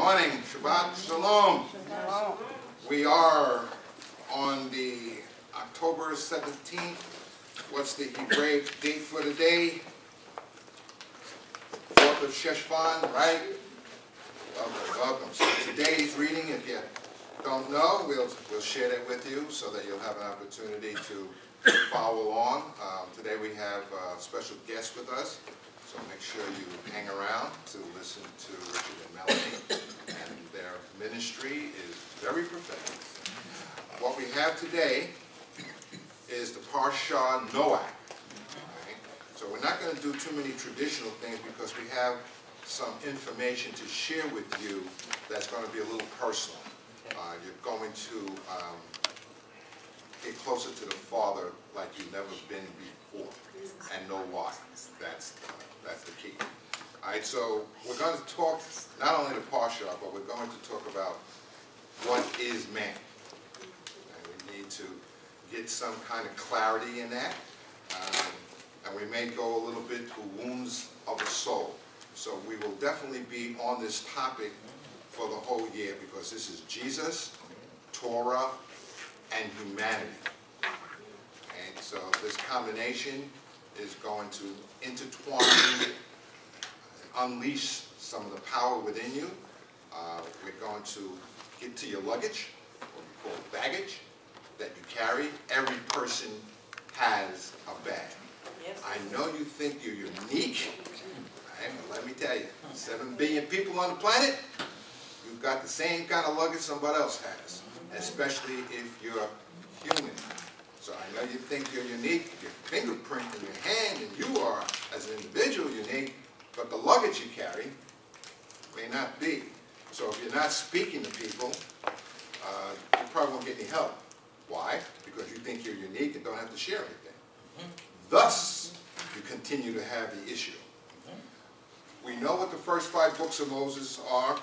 morning. Shabbat Shalom. Shalom. We are on the October 17th. What's the Hebraic date for today? 4th of Sheshvan, right? Welcome, welcome. So today's reading, if you don't know, we'll share that with you so that you'll have an opportunity to follow along. Today we have a special guest with us, so make sure you hang around to listen to Richard and Melanie, and their ministry is very prophetic. What we have today is the Parsha Noach. Okay? So we're not going to do too many traditional things because we have some information to share with you that's going to be a little personal. You're going to get closer to the Father like you've never been before, and know why. That's the key. All right, so we're going to talk not only the Parsha, but we're going to talk about what is man. And we need to get some kind of clarity in that, and we may go a little bit to wounds of the soul. So we will definitely be on this topic for the whole year because this is Jesus, Torah, and humanity. And so this combination is going to intertwine and unleash some of the power within you. We're going to get to your luggage, what we call baggage, that you carry. Every person has a bag. Yes. I know you think you're unique, right? But let me tell you, 7 billion people on the planet, you've got the same kind of luggage somebody else has, especially if you're human. So I know you think you're unique, your fingerprint in your hand, and you are, as an individual, unique, but the luggage you carry may not be. So if you're not speaking to people, you probably won't get any help. Why? Because you think you're unique and don't have to share anything. Thus, you continue to have the issue. We know what the first 5 books of Moses are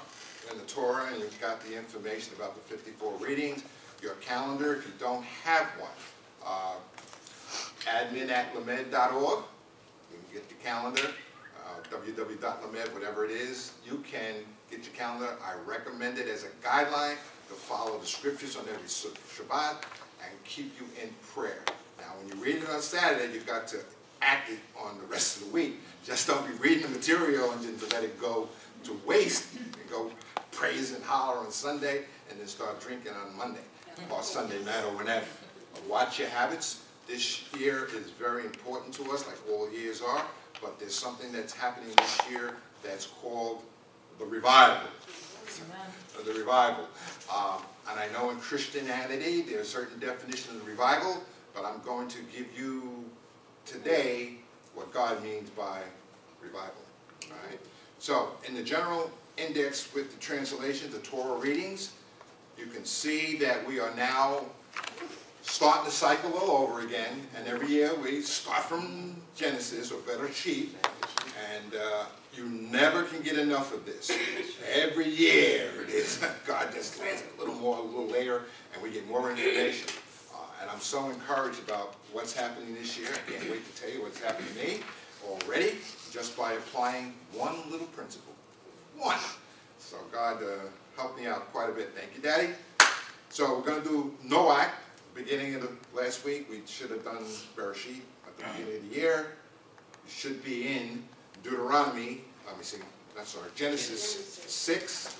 in the Torah, and you've got the information about the 54 readings. Your calendar, if you don't have one, admin@lamed.org. You can get the calendar, www.lamed, whatever it is. You can get your calendar. I recommend it as a guideline to follow the scriptures on every Shabbat and keep you in prayer. Now, when you read it on Saturday, you've got to act it on the rest of the week. Just don't be reading the material and then to let it go to waste and go praise and holler on Sunday and then start drinking on Monday or Sunday night or whenever. Watch your habits. This year is very important to us, like all years are, but there's something that's happening this year that's called the revival. The revival. And I know in Christianity there are certain definitions of revival, but I'm going to give you today what God means by revival. All right? So in the general index with the translation, the Torah readings, you can see that we are now starting the cycle all over again, and every year we start from Genesis, or better sheep, and you never can get enough of this. Every year it is, God just lands a little more, a little later, and we get more information. And I'm so encouraged about what's happening this year. I can't wait to tell you what's happening to me already, just by applying one little principle. One. So God helped me out quite a bit. Thank you, Daddy. So we're going to do Noach. Beginning of the last week, we should have done Bereshit at the beginning of the year. We should be in Deuteronomy, Genesis 6,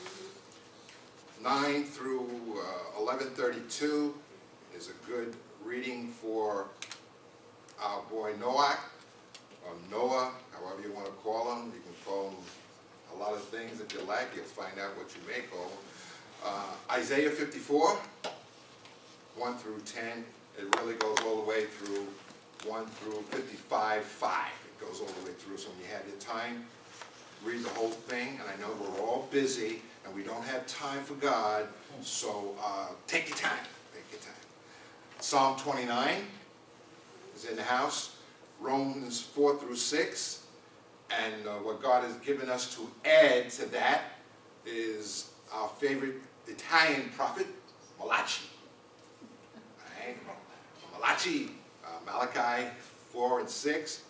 9 through 11:32 is a good reading for our boy Noach, or Noah, however you want to call him. You can call him a lot of things if you like. You'll find out what you may call him. Isaiah 54. 1 through 10, it really goes all the way through 1 through 55:5. It goes all the way through, so when you have your time, read the whole thing. And I know we're all busy and we don't have time for God, so take your time. Take your time. Psalm 29 is in the house. Romans 4 through 6. And what God has given us to add to that is our favorite Italian prophet, Malachi. Malachi 4 and 6,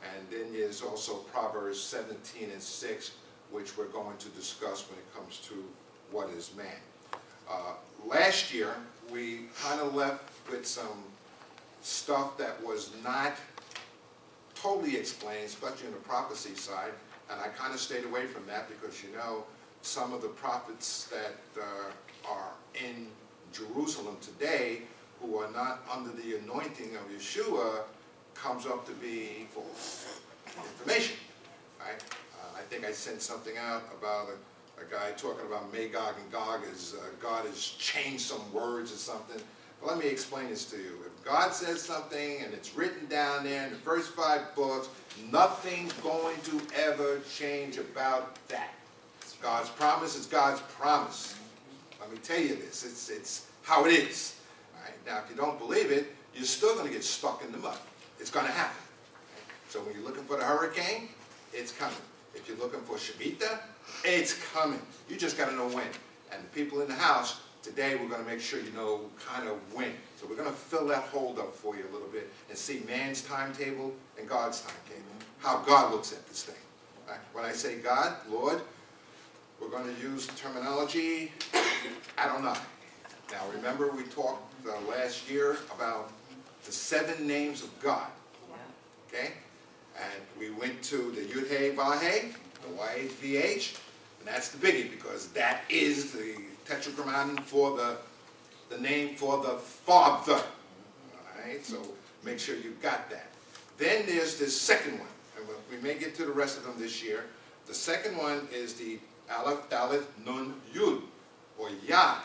and then there's also Proverbs 17 and 6, which we're going to discuss when it comes to what is man. Last year, we kind of left with some stuff that was not totally explained, especially in the prophecy side, and I kind of stayed away from that because, you know, some of the prophets that are in Jerusalem today who are not under the anointing of Yeshua comes up to be false information, right? I think I sent something out about a guy talking about Magog and Gog as God has changed some words or something. But let me explain this to you. If God says something and it's written down there in the first 5 books, nothing's going to ever change about that. God's promise is God's promise. Let me tell you this. It's how it is. All right? Now, if you don't believe it, you're still going to get stuck in the mud. It's going to happen. Right? So when you're looking for the hurricane, it's coming. If you're looking for Shemitah, it's coming. You just got to know when. And the people in the house, today we're going to make sure you know kind of when. So we're going to fill that hold up for you a little bit and see man's timetable and God's timetable. How God looks at this thing. Right? When I say God, Lord, we're going to use the terminology Adonai. Now remember we talked last year about the 7 names of God. Okay? And we went to the Yud-He Vah-He, the Y-H-V-H, and that's the biggie because that is the tetragrammaton for the name for the Father. All right? So make sure you got that. Then there's this second one, and we may get to the rest of them this year. The second one is the Aleph, Dalet, Nun, Yud, or Yad.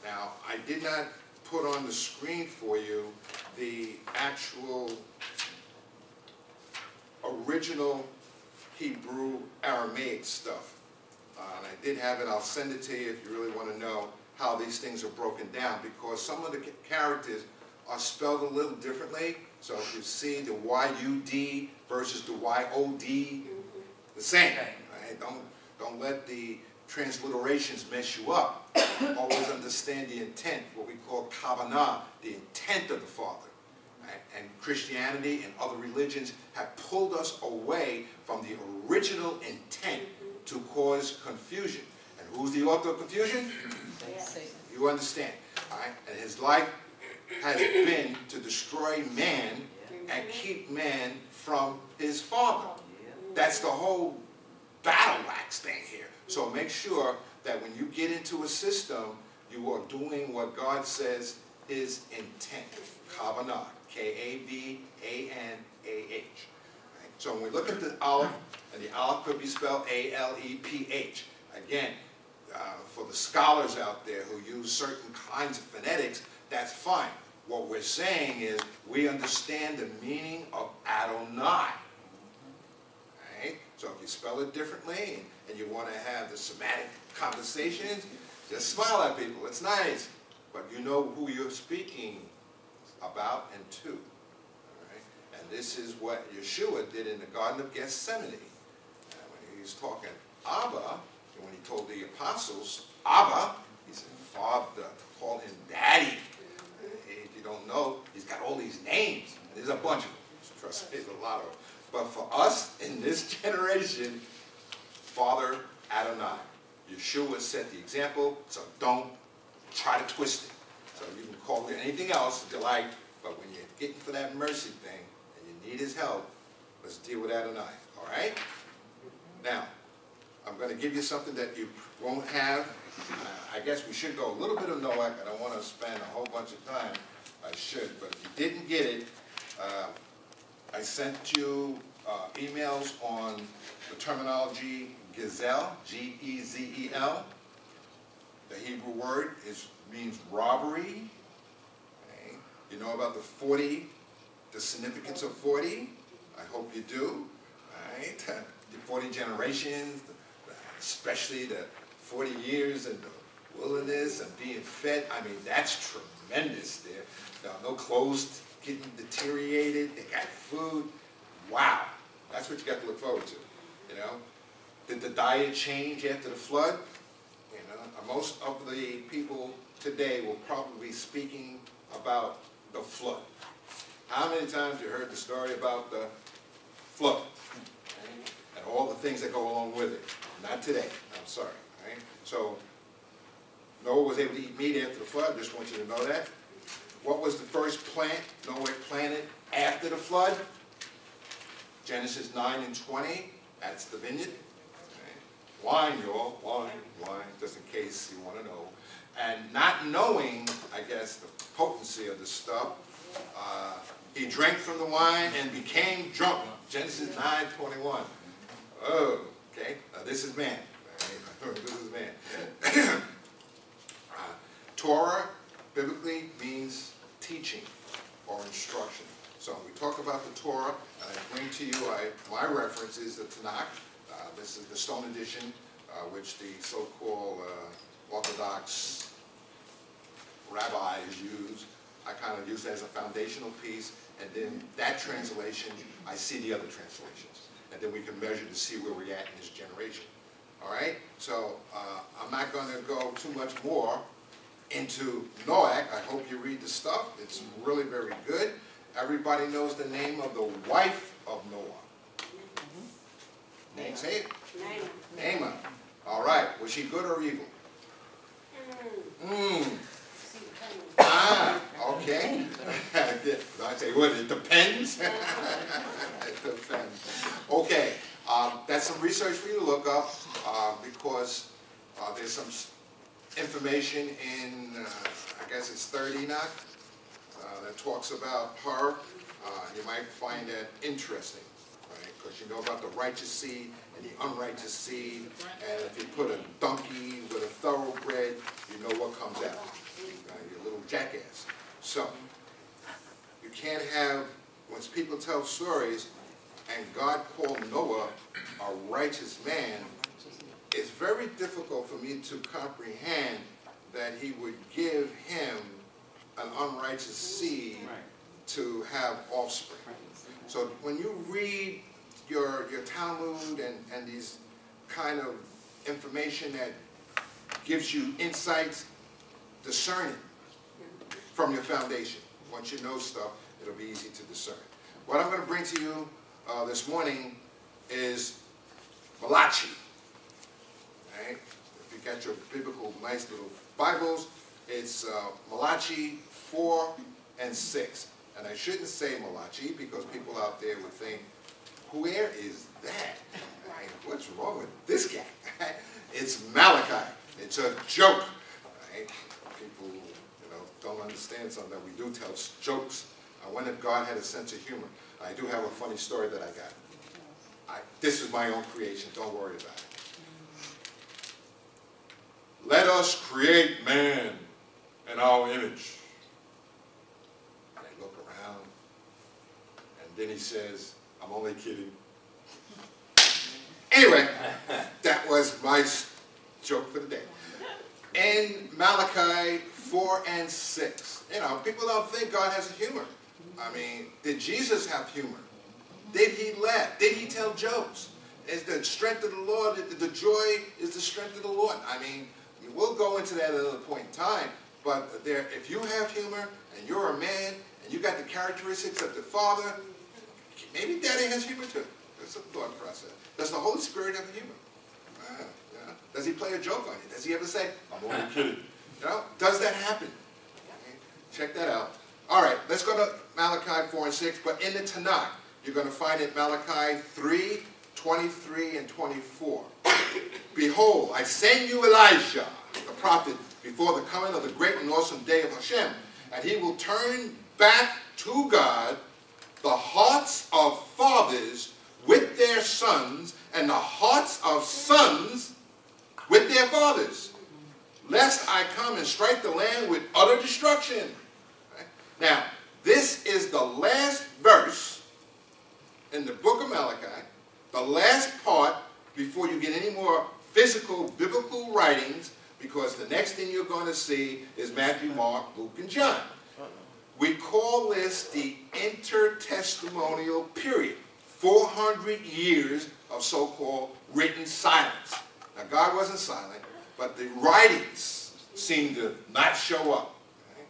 Now, I did not put on the screen for you the actual original Hebrew Aramaic stuff. And I did have it. I'll send it to you if you really want to know how these things are broken down, because some of the characters are spelled a little differently. So if you see the Y-U-D versus the Y-O-D, the same. Right? Don't let the transliterations mess you up. Always understand the intent, what we call kavanah, the intent of the Father. Right? And Christianity and other religions have pulled us away from the original intent to cause confusion. And who's the author of confusion? Satan. You understand. All right? And his life has been to destroy man and keep man from his Father. That's the whole battle wax thing here. So make sure that when you get into a system, you are doing what God says is intent. Kavanah. K-A-V-A-N-A-H. Right? So when we look at the Aleph, and the Aleph could be spelled A-L-E-P-H. Again, for the scholars out there who use certain kinds of phonetics, that's fine. What we're saying is we understand the meaning of Adonai. Right? So if you spell it differently and you want to have the Semitic conversations, just smile at people. It's nice. But you know who you're speaking about and to. All right? And this is what Yeshua did in the Garden of Gethsemane. When he was talking Abba, and when he told the apostles, Abba, he said, Father, to call him Daddy. If you don't know, he's got all these names. There's a bunch of them. Trust me, there's a lot of them. But for us in this generation, Father Adonai. Yeshua set the example, so don't try to twist it. So you can call it anything else if you like, but when you're getting for that mercy thing and you need his help, let's deal with Adonai. All right? Now, I'm going to give you something that you won't have. I guess we should go a little bit of Noach. I don't want to spend a whole bunch of time. I should, but if you didn't get it, I sent you emails on the terminology Gezel, G-E-Z-E-L. The Hebrew word means robbery. Okay. You know about the 40, the significance of 40? I hope you do. Right? The 40 generations, especially the 40 years in the wilderness and being fed. I mean, that's tremendous there. No clothes getting deteriorated. They got food. Wow. That's what you got to look forward to. You know? Did the diet change after the flood? You know, most of the people today will probably be speaking about the flood. How many times you heard the story about the flood? And all the things that go along with it. Not today. I'm sorry. Right? So Noah was able to eat meat after the flood. I just want you to know that. What was the first plant Noah planted after the flood? Genesis 9 and 20. That's the vineyard. Okay. Wine, y'all. Wine, just in case you want to know. And not knowing, I guess, the potency of the stuff, he drank from the wine and became drunk. Genesis 9:21. Oh, okay. This is man. This is man. Torah, biblically, means teaching or instruction. So when we talk about the Torah, and I bring to you, my reference is the Tanakh. This is the Stone Edition, which the so-called Orthodox rabbis use. I kind of use that as a foundational piece, and then that translation, I see the other translations. And then we can measure to see where we're at in this generation. All right? So I'm not going to go too much more into Noach. I hope you read the stuff. It's really very good. Everybody knows the name of the wife of Noah. Name, say it? Naamah. All right. Was she good or evil? Okay. I say, what, it depends? It depends. Okay. That's some research for you to look up because there's some information in, I guess it's 3rd Enoch, that talks about her. You might find that interesting, right? Because you know about the righteous seed and the unrighteous seed, and if you put a donkey with a thoroughbred, you know what comes out. You're a little jackass. So, you can't have, when people tell stories, and God called Noah a righteous man, it's very difficult for me to comprehend that he would give him an unrighteous seed to have offspring. So when you read your Talmud and these kind of information that gives you insights, discern it from your foundation. Once you know stuff, it'll be easy to discern. What I'm going to bring to you this morning is Malachi. Right? If you got your biblical, nice little Bibles, it's Malachi 4 and 6. And I shouldn't say Malachi because people out there would think, where is that? Right? What's wrong with this guy? It's Malachi. It's a joke. Right? People, don't understand something that we do tell jokes. I wonder if God had a sense of humor. I do have a funny story that I got. This is my own creation. Don't worry about it. Let us create man in our image. And I look around, and then he says, I'm only kidding. Anyway, that was my joke for the day. In Malachi 4 and 6, people don't think God has a humor. I mean, did Jesus have humor? Did he laugh? Did he tell jokes? Is the strength of the Lord, the joy is the strength of the Lord? I mean, we'll go into that at another point in time, but if you have humor, and you're a man, and you got the characteristics of the Father, maybe Daddy has humor too. That's a thought process. Does the Holy Spirit have humor? Yeah. Does he play a joke on you? Does he ever say, I'm only kidding? Does that happen? Okay. Check that out. All right, let's go to Malachi 4 and 6, but in the Tanakh, you're going to find it Malachi 3, 23 and 24. Behold, I send you Elijah, the prophet, before the coming of the great and awesome day of Hashem, and he will turn back to God the hearts of fathers with their sons, and the hearts of sons with their fathers, lest I come and strike the land with utter destruction. Right? Now, this is the last verse in the book of Malachi, the last part before you get any more physical biblical writings, because the next thing you're going to see is Matthew, Mark, Luke, and John. We call this the intertestamental period, 400 years of so-called written silence. Now, God wasn't silent, but the writings seem to not show up. Okay?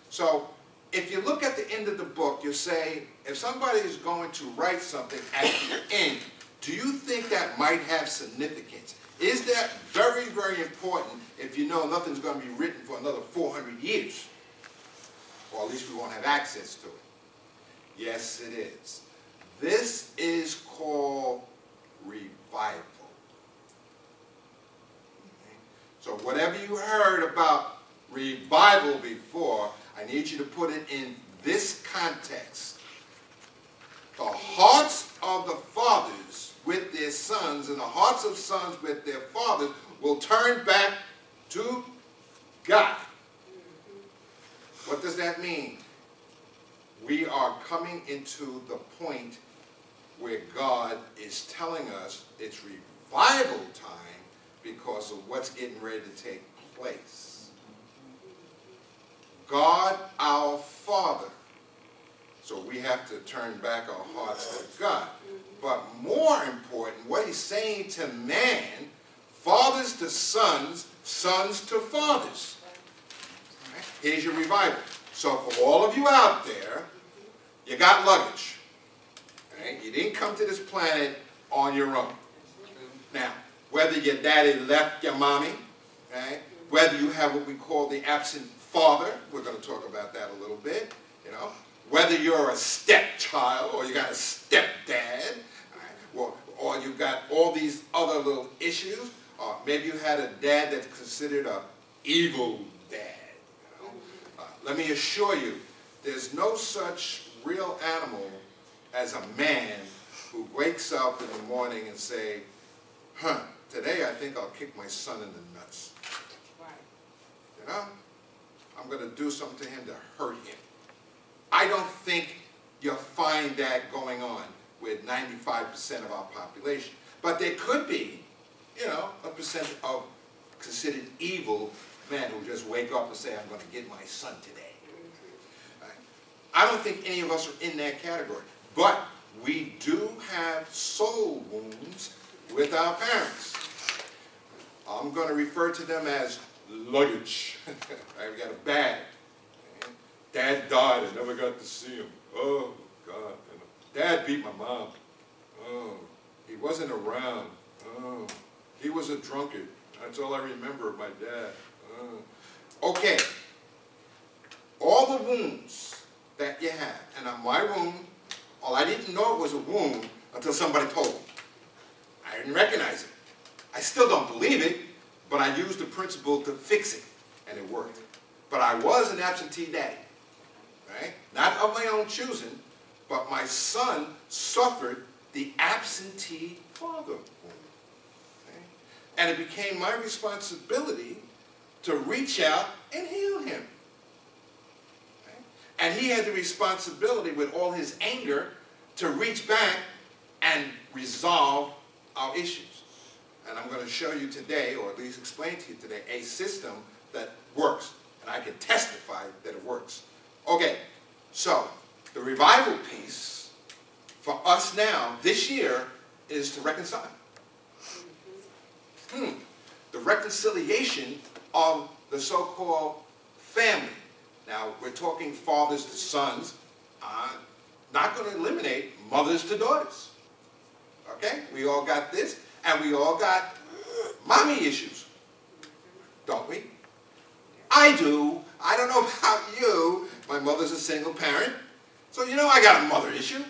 So, if you look at the end of the book, you say, if somebody is going to write something at the end, do you think that might have significance? Is that very, very important if you know nothing's going to be written for another 400 years? Or at least we won't have access to it. Yes, it is. This is called revival. Okay? So whatever you heard about revival before, I need you to put it in this context. The hearts of the fathers with their sons and the hearts of sons with their fathers will turn back to God. What does that mean? We are coming into the point where God is telling us it's revival time because of what's getting ready to take place. God our Father. So we have to turn back our hearts to God. But more important, what he's saying to man, fathers to sons, sons to fathers. Right? Here's your revival. So for all of you out there, you got luggage. Right? You didn't come to this planet on your own. Now, whether your daddy left your mommy, right? Whether you have what we call the absent father, we're going to talk about that a little bit, you know. Whether you're a stepchild or you got a stepdad, right? Or you've got all these other little issues, or maybe you had a dad that's considered an evil dad. You know? Let me assure you, there's no such real animal as a man who wakes up in the morning and say, today I think I'll kick my son in the nuts. Right. You know? I'm going to do something to him to hurt him. I don't think you'll find that going on with 95% of our population. But there could be, you know, a percent of considered evil men who just wake up and say, I'm going to get my son today. Right? I don't think any of us are in that category. But we do have soul wounds with our parents. I'm going to refer to them as luggage. Right? We got a bag. Dad died, I never got to see him. Oh, God. Dad beat my mom. Oh, he wasn't around. Oh, he was a drunkard. That's all I remember of my dad. Oh. Okay. All the wounds that you have, and my wound, I didn't know it was a wound until somebody told me. I didn't recognize it. I still don't believe it, but I used the principle to fix it, and it worked. But I was an absentee daddy. Right? Not of my own choosing, but my son suffered the absentee father wound. Okay? And it became my responsibility to reach out and heal him. Okay? And he had the responsibility with all his anger to reach back and resolve our issues. And I'm going to show you today, or at least explain to you today, a system that works. And I can testify that it works. Okay, so the revival piece for us now, this year, is to reconcile. The reconciliation of the so-called family. Now, we're talking fathers to sons. Not going to eliminate mothers to daughters. Okay, we all got this, and we all got mommy issues. Don't we? I do. I don't know about you. My mother's a single parent. So, you know, I got a mother issue.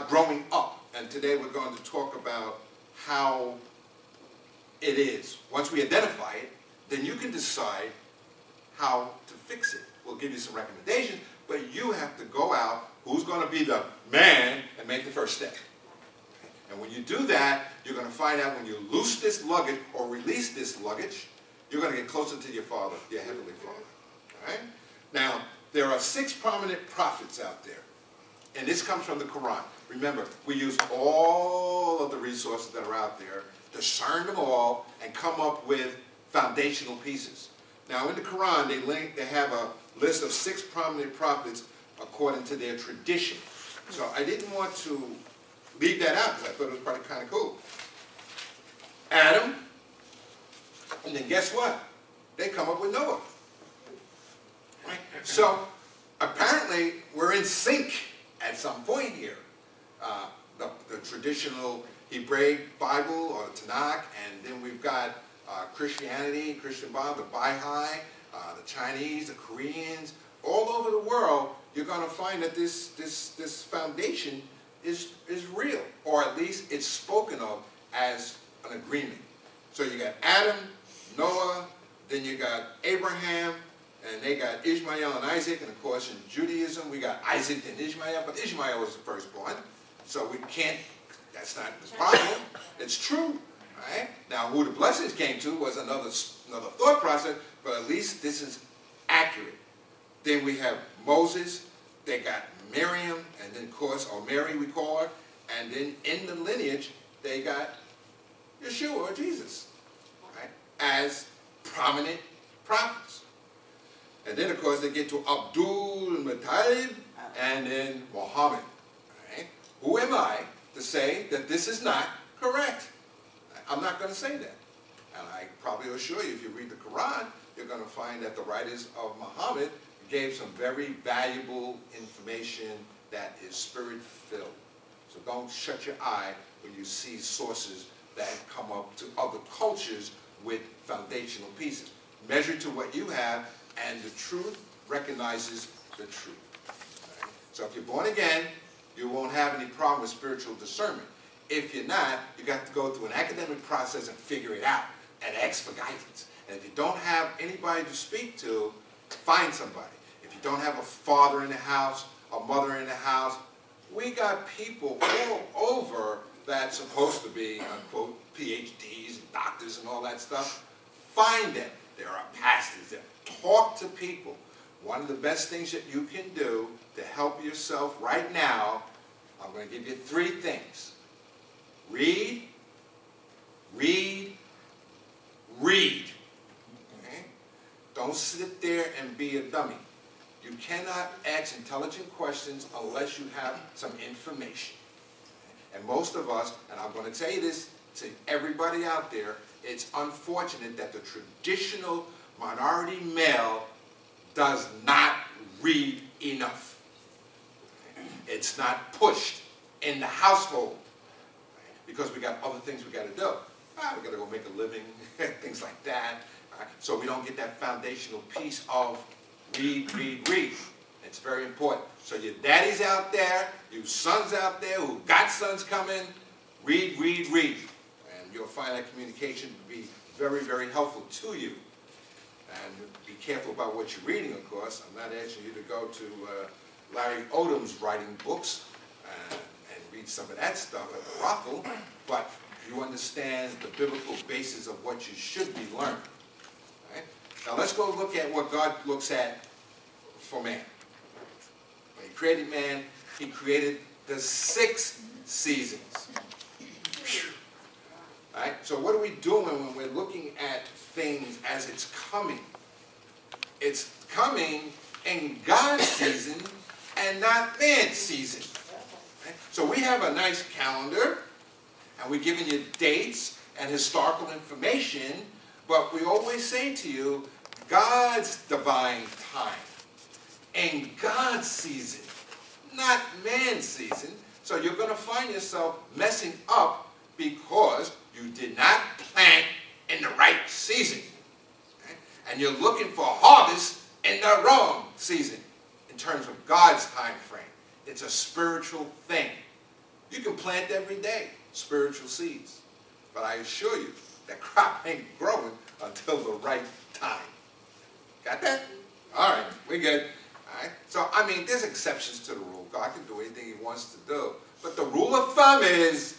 Growing up. And today we're going to talk about how it is. Once we identify it, then you can decide how to fix it. We'll give you some recommendations, but you have to go out, who's going to be the man, and make the first step. And when you do that, you're going to find out when you loose this luggage or release this luggage, you're going to get closer to your Father, your Heavenly Father. All right? Now, there are 6 prominent prophets out there. And this comes from the Quran. Remember, we use all of the resources that are out there, discern them all, and come up with foundational pieces. Now, in the Quran, they have a list of 6 prominent prophets according to their tradition. So I didn't want to leave that out because I thought it was probably kind of cool. Adam, and then guess what? They come up with Noah. Right? So apparently we're in sync at some point here. the traditional Hebraic Bible or the Tanakh, and then we've got Christianity, Christian Bible, the Baha'i, the Chinese, the Koreans, all over the world. You're going to find that this foundation is real, or at least it's spoken of as an agreement. So you got Adam, Noah, then you got Abraham, and they got Ishmael and Isaac, and of course in Judaism we got Isaac and Ishmael, but Ishmael was the firstborn, so we can't, that's not the problem. It's true, right? Now who the blessings came to was another thought process, but at least this is accurate. Then we have Moses, they got Miriam, and then of course, or Mary we call her, and then in the lineage they got Yeshua or Jesus, right, as prominent prophets. And then of course they get to Abdul Muttalib and then Muhammad. Right? Who am I to say that this is not correct? I'm not going to say that. And I probably assure you, if you read the Quran, you're going to find that the writers of Muhammad gave some very valuable information that is spirit-filled. So don't shut your eye when you see sources that come up to other cultures with foundational pieces. Measure to what you have, and the truth recognizes the truth. Right? So if you're born again, you won't have any problem with spiritual discernment. If you're not, you got to go through an academic process and figure it out and ask for guidance. And if you don't have anybody to speak to, find somebody. If you don't have a father in the house, a mother in the house, we got people all over that's supposed to be, unquote, PhDs and doctors and all that stuff. Find them. There are pastors there. Talk to people. One of the best things that you can do to help yourself right now, I'm going to give you 3 things. Read, read, read. Okay? Don't sit there and be a dummy. You cannot ask intelligent questions unless you have some information. And most of us, and I'm going to tell you this to everybody out there, it's unfortunate that the traditional minority male does not read enough. It's not pushed in the household because we got other things we got to do. We got to go make a living, things like that. So we don't get that foundational piece of read, read, read. It's very important. So your daddies out there, you sons out there who got sons coming, read, read, read. And you'll find that communication to be very, very helpful to you. And be careful about what you're reading, of course. I'm not asking you to go to Larry Odom's writing books and read some of that stuff at the brothel, but you understand the biblical basis of what you should be learning. Right? Now let's go look at what God looks at for man. When He created man, He created the 6 seasons. Right? So what are we doing when we're looking at things as it's coming? It's coming in God's season and not man's season. Right? So we have a nice calendar, and we're giving you dates and historical information, but we always say to you, God's divine time, in God's season, not man's season. So you're going to find yourself messing up because you did not plant in the right season. Okay? And you're looking for a harvest in the wrong season in terms of God's time frame. It's a spiritual thing. You can plant every day spiritual seeds, but I assure you that crop ain't growing until the right time. Got that? All right, we good. All right. So, I mean, there's exceptions to the rule. God can do anything He wants to do. But the rule of thumb is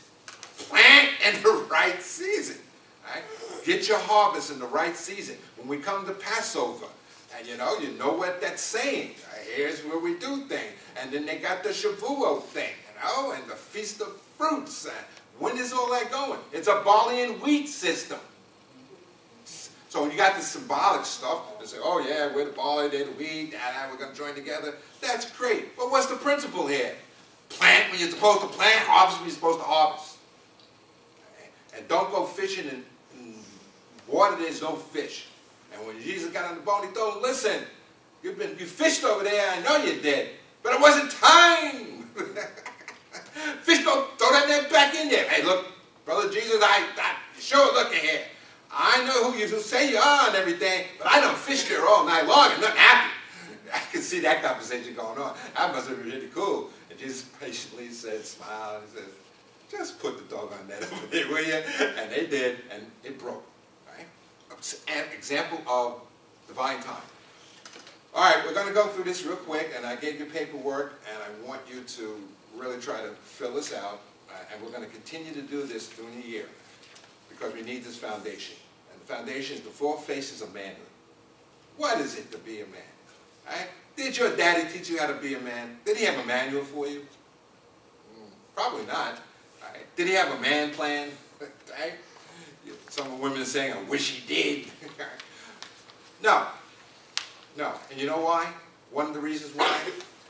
plant in the right season. Right? Get your harvest in the right season. When we come to Passover, and you know what that's saying. Here's where we do things. And then they got the Shavuot thing, and the Feast of Fruits. When is all that going? It's a barley and wheat system. So when you got the symbolic stuff, they say, oh yeah, we're the barley, they're the wheat, we're going to join together. That's great. But what's the principle here? Plant when you're supposed to plant, harvest when you're supposed to harvest. And don't go fishing in water there's no fish. And when Jesus got on the boat, He told him, listen, you fished over there, I know you did, but it wasn't time. Fish, throw that net back in there. Hey, look, Brother Jesus, I sure look at here. I know who you say you are and everything, but I done fished there all night long and nothing happened. I can see that conversation going on. That must have been really cool. And Jesus patiently said, smiled, and said, just put the doggone net over there, will you? And they did, and it broke. Right? An example of divine time. All right, we're going to go through this real quick, and I gave you paperwork, and I want you to really try to fill this out, and we're going to continue to do this during the year because we need this foundation. And the foundation is the 4 faces of manhood. What is it to be a man? Right? Did your daddy teach you how to be a man? Did he have a manual for you? Probably not. Right? Did he have a man plan? Right? Some women are saying, I wish he did. No. No. And you know why? One of the reasons why?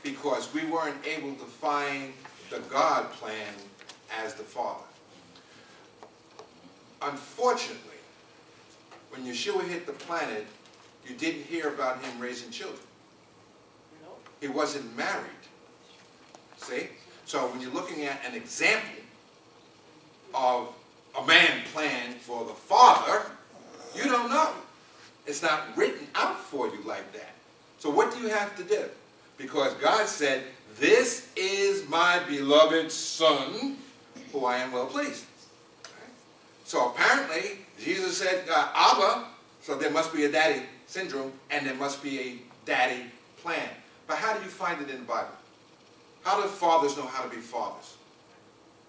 Because we weren't able to find the God plan as the Father. Unfortunately, when Yeshua hit the planet, you didn't hear about him raising children. He wasn't married. See? So when you're looking at an example of a man plan for the Father, you don't know. It's not written out for you like that. So what do you have to do? Because God said, this is my beloved Son, who I am well pleased. Right? So apparently, Jesus said, Abba, so there must be a daddy syndrome, and there must be a daddy plan. But how do you find it in the Bible? How do fathers know how to be fathers?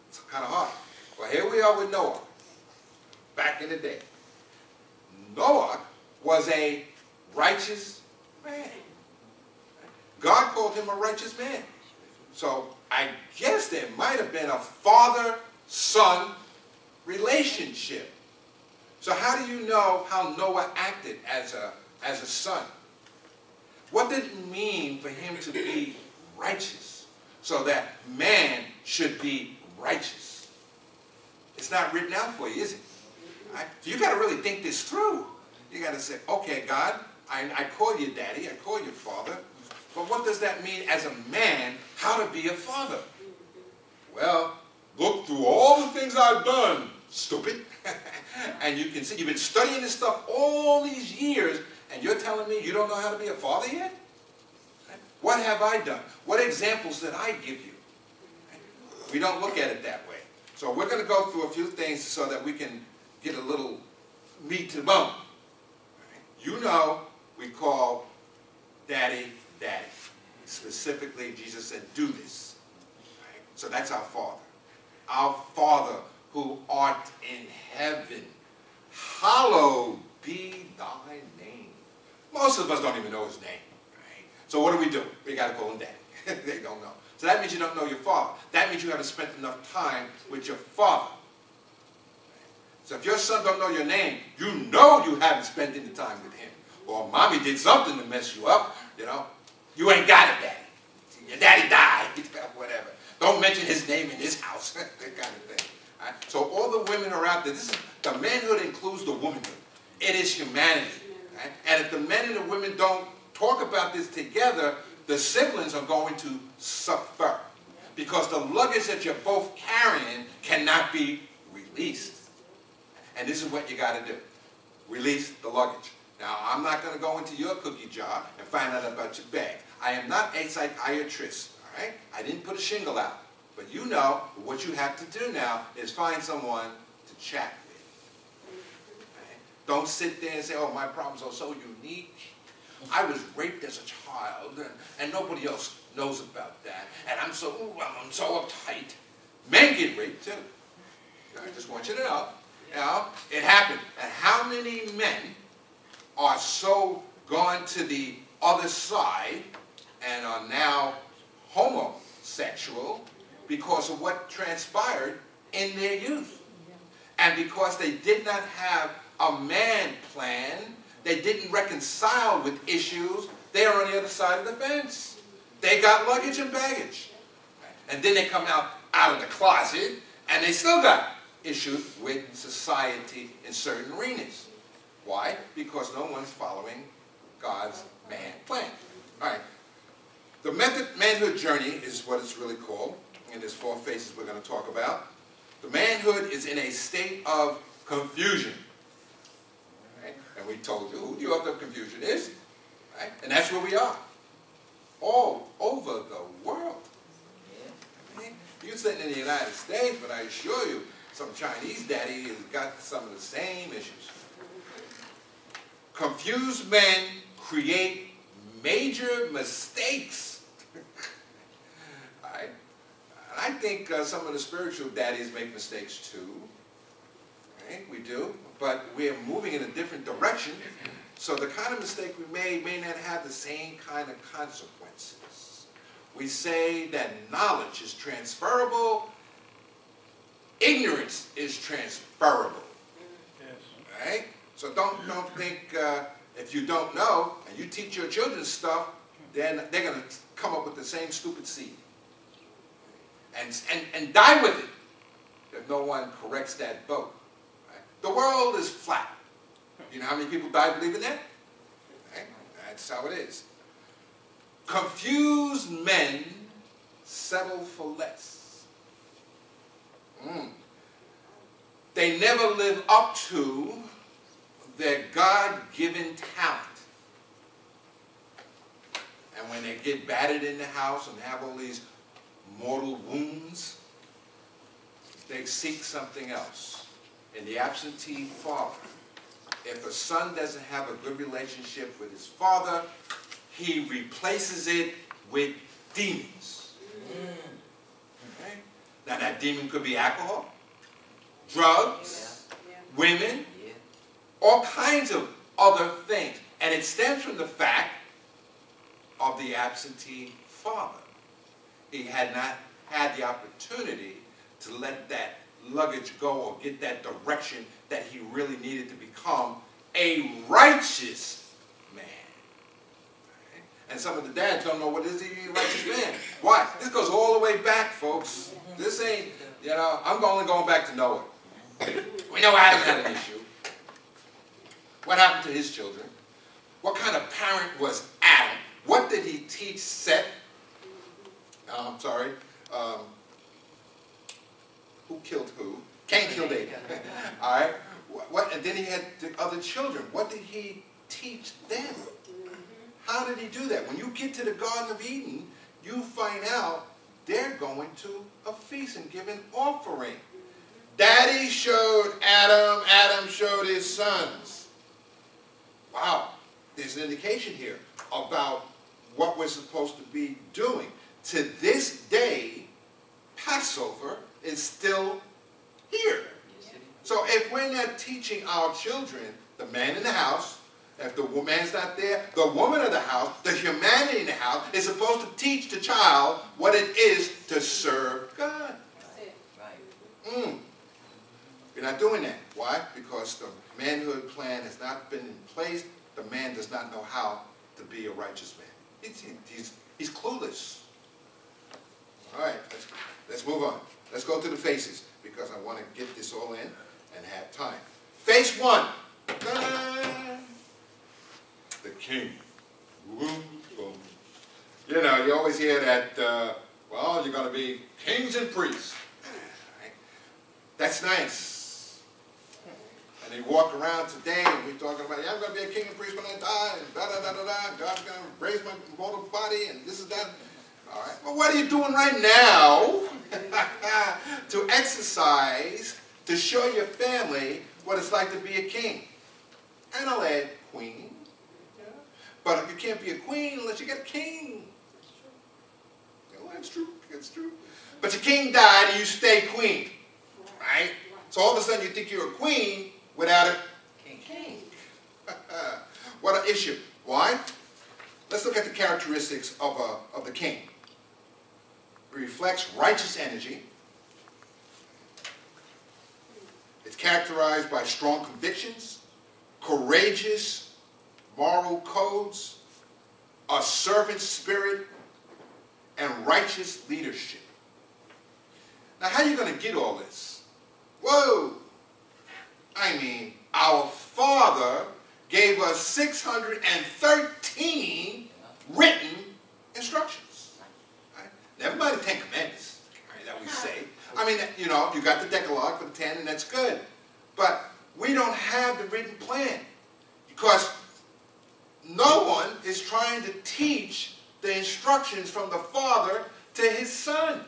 It's kind of hard. Well, here we are with Noah, back in the day. Noah was a righteous man. God called him a righteous man. So I guess there might have been a father-son relationship. So how do you know how Noah acted as a son? What did it mean for him to be righteous? So that man should be righteous. It's not written out for you, is it? Right? So you got to really think this through. You got to say, okay, God, I call you daddy, I call you father, but what does that mean as a man, how to be a father? Well, look through all the things I've done, stupid. And you can see, you've been studying this stuff all these years, and you're telling me you don't know how to be a father yet? What have I done? What examples did I give you? We don't look at it that way. So we're going to go through a few things so that we can get a little meat to the bone. You know we call daddy, daddy. Specifically, Jesus said, do this. So that's our Father. Our Father who art in heaven, hallowed be thy name. Most of us don't even know his name. Right? So what do? We got to call him daddy. They don't know. So that means you don't know your father. That means you haven't spent enough time with your father. So if your son don't know your name, you know you haven't spent any time with him. Or mommy did something to mess you up, you know. You ain't got a daddy. Your daddy died, whatever. Don't mention his name in this house, that kind of thing. Right? So all the women are out there. The manhood includes the womanhood. It is humanity. Right? And if the men and the women don't talk about this together, the siblings are going to suffer. Because the luggage that you're both carrying cannot be released. And this is what you got to do. Release the luggage. Now, I'm not going to go into your cookie jar and find out about your bag. I am not a psychiatrist, all right? I didn't put a shingle out. But you know, what you have to do now is find someone to chat with. Right? Don't sit there and say, oh, my problems are so unique. I was raped as a child, and nobody else knows about that. And I'm so uptight. Men get raped, too. I just want you to know. You know, it happened. And how many men are so gone to the other side and are now homosexual because of what transpired in their youth? And because they did not have a man plan, they didn't reconcile with issues, they are on the other side of the fence. They got luggage and baggage. And then they come out of the closet, and they still got issues with society in certain arenas. Why? Because no one's following God's man plan. All right. The manhood journey is what it's really called. and there's 4 phases we're going to talk about. The manhood is in a state of confusion. Right? And we told you who the author of confusion is. Right? And that's where we are. All over the world. Right? You're sitting in the United States, but I assure you, some Chinese daddy has got some of the same issues. Confused men create major mistakes. Right? And I think some of the spiritual daddies make mistakes too. Right? We do. But we're moving in a different direction. So the kind of mistake we made may not have the same kind of consequences. We say that knowledge is transferable. Ignorance is transferable. Yes. Right? So don't think if you don't know and you teach your children stuff, then they're going to come up with the same stupid seed. And die with it if no one corrects that boat. Right? The world is flat. You know how many people die believing that? Right? That's how it is. Confused men settle for less. They never live up to their God-given talent. And when they get battered in the house and have all these mortal wounds, they seek something else. In the absentee father, if a son doesn't have a good relationship with his father, he replaces it with demons. Okay? Now that demon could be alcohol, drugs, women, all kinds of other things. And it stems from the fact of the absentee father. He had not had the opportunity to let that luggage go or get that direction that he really needed to become a righteous man. Right? And some of the dads don't know what is a righteous man. Why? This goes all the way back, folks. This ain't, you know, I'm only going back to Noah. We know Adam had an issue. What happened to his children? What kind of parent was Adam? What did he teach Seth? Who killed who? Cain killed Abel. All right. And then he had the other children. What did he teach them? How did he do that? When you get to the Garden of Eden, you find out they're going to a feast and give an offering. Daddy showed Adam, Adam showed his sons. Wow, there's an indication here about what we're supposed to be doing. To this day, Passover is still here. So if we're not teaching our children, the man in the house, if the man's not there, the woman of the house, the humanity in the house is supposed to teach the child what it is to serve God. You're not doing that. Why? Because the manhood plan has not been in place. The man does not know how to be a righteous man. He's clueless. All right, let's move on. Let's go to the faces because I want to get this all in and have time. Face 1. The king. You know, you always hear that, well, you're going to be kings and priests. That's nice. And they walk around today and we're talking about, yeah, I'm going to be a king and priest when I die, and da-da-da-da-da, God's going to raise my mortal body, and this is that. All right. Well, what are you doing right now to exercise, to show your family what it's like to be a king? And I'll add queen. But you can't be a queen unless you get a king. Oh, that's true. That's true. But your king died and you stay queen. Right? So all of a sudden you think you're a queen without a king. What an issue. Why? Let's look at the characteristics of the king. It reflects righteous energy. It's characterized by strong convictions, courageous moral codes, a servant spirit, and righteous leadership. Now, how are you going to get all this? Whoa! I mean, our Father gave us 613 written instructions. Right? Never mind the 10 Commandments. Right? that we say. I mean, you know, you got the Decalogue for the 10, and that's good. But we don't have the written plan because no one is trying to teach the instructions from the Father to his Son.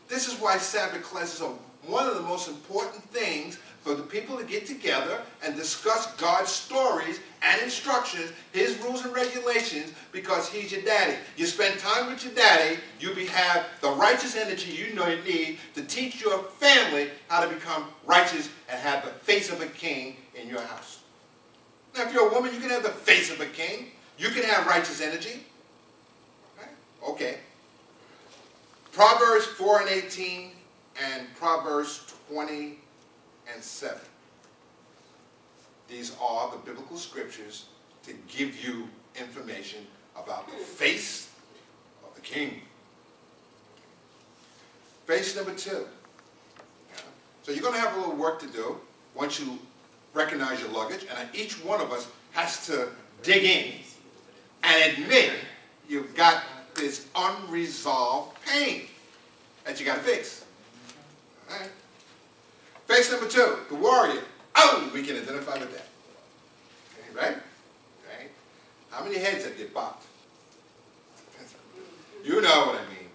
This is why Sabbath classes are one of the most important things for the people to get together and discuss God's stories and instructions, his rules and regulations, because he's your daddy. You spend time with your daddy, you have the righteous energy you know you need to teach your family how to become righteous and have the face of a king in your house. Now, if you're a woman, you can have the face of a king. You can have righteous energy. Okay. Proverbs 4:18 and Proverbs 20:7. These are the biblical scriptures to give you information about the face of the king. Face number 2. So you're going to have a little work to do once you recognize your luggage, and each one of us has to dig in and admit you've got this unresolved pain that you got to fix. All right? Face number 2, the warrior. Oh, we can identify with that. Okay, right? Right? How many heads have you bopped? You know what I mean.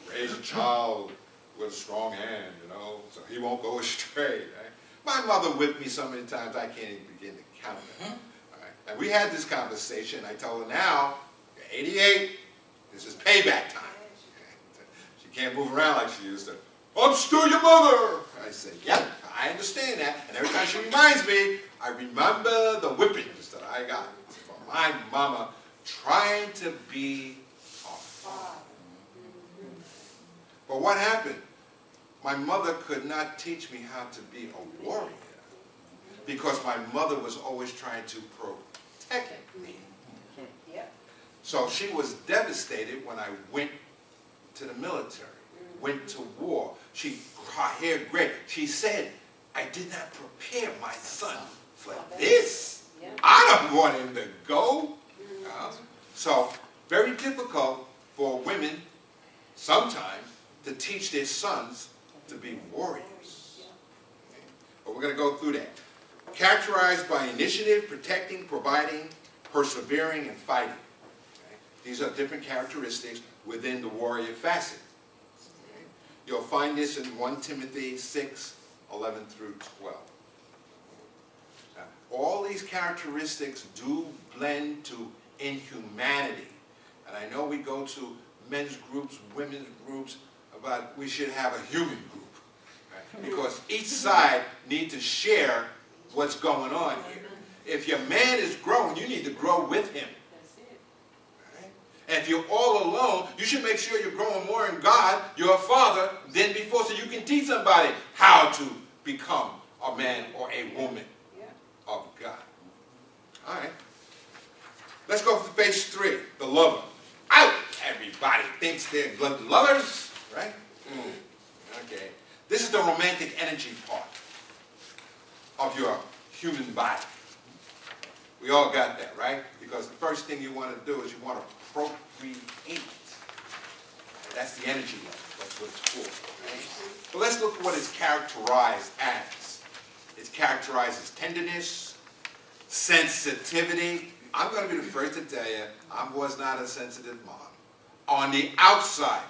Raise a child with a strong hand, you know, so he won't go astray. Right? My mother whipped me so many times I can't even begin to count them. All right? And we had this conversation. I told her, now, you're 88. This is payback time. She can't move around like she used to. I'm still your mother. I said, yep, I understand that. And every time she reminds me, I remember the whippings that I got from my mama trying to be a father. But what happened? My mother could not teach me how to be a warrior because my mother was always trying to protect me. So she was devastated when I went to the military, went to war. Her hair gray. She said, I did not prepare my son for this. I don't want him to go. So very difficult for women sometimes to teach their sons to be warriors. Okay? But we're going to go through that. Characterized by initiative, protecting, providing, persevering, and fighting. Okay? These are different characteristics within the warrior facet. Okay? You'll find this in 1 Timothy 6:11 through 12. Now, all these characteristics do blend to inhumanity. And I know we go to men's groups, women's groups, but we should have a human group. Right? Because each side needs to share what's going on here. If your man is growing, you need to grow with him. Right? And if you're all alone, you should make sure you're growing more in God, your Father, than before, so you can teach somebody how to become a man or a woman of God. All right. Let's go for phase 3, the lover. Out! Everybody thinks they're lovers, right? Okay. This is the romantic energy part of your human body. We all got that, right? Because the first thing you want to do is you want to procreate. That's the energy level. That's what it's for. Right? But let's look at what it's characterized as. It's characterized as tenderness, sensitivity. I'm going to be the first to tell you, I was not a sensitive mom. On the outside,